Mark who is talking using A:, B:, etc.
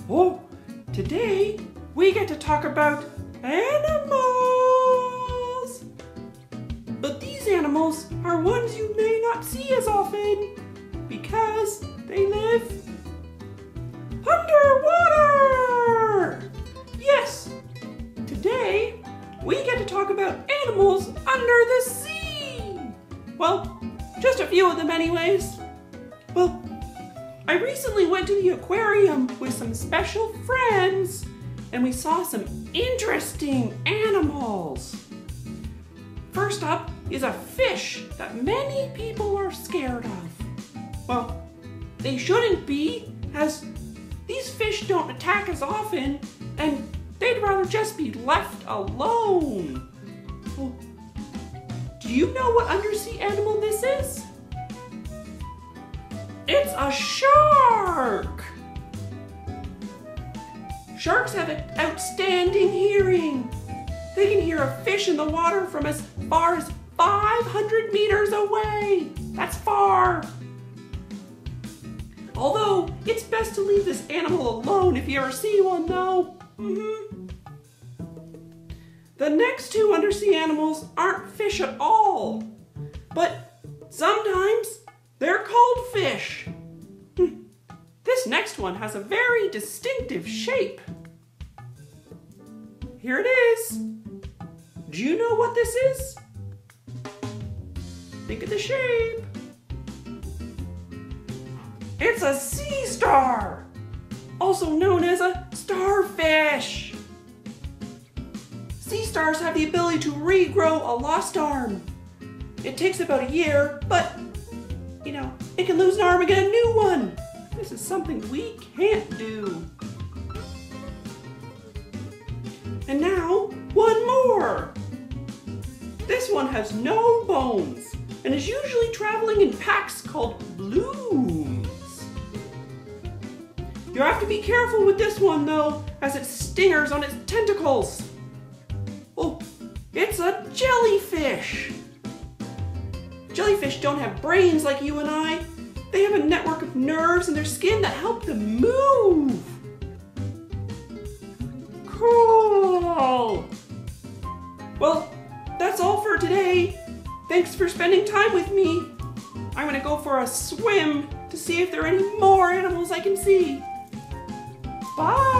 A: Oh, today we get to talk about animals. But these animals are ones you may not see as often because they live underwater. Yes, today we get to talk about animals under the sea. Well, just a few of them anyways. Well, I recently went to the aquarium with some special friends and we saw some interesting animals. First up is a fish that many people are scared of. Well, they shouldn't be, as these fish don't attack as often and they'd rather just be left alone. Well, do you know what undersea animal this is? It's a shark! Sharks have an outstanding hearing. They can hear a fish in the water from as far as 500 meters away. That's far. Although, it's best to leave this animal alone if you ever see one though. The next two undersea animals aren't fish at all, but sometimes they're called fish. This next one has a very distinctive shape. Here it is. Do you know what this is? Think of the shape. It's a sea star, also known as a starfish. Sea stars have the ability to regrow a lost arm. It takes about a year, but it can lose an arm and get a new one. This is something we can't do. And now, one more. This one has no bones and is usually traveling in packs called blooms. You have to be careful with this one though, as it stingers on its tentacles. Oh, it's a jellyfish. Jellyfish don't have brains like you and I. They have a network of nerves in their skin that help them move. Cool. Well, that's all for today. Thanks for spending time with me. I'm gonna go for a swim to see if there are any more animals I can see. Bye.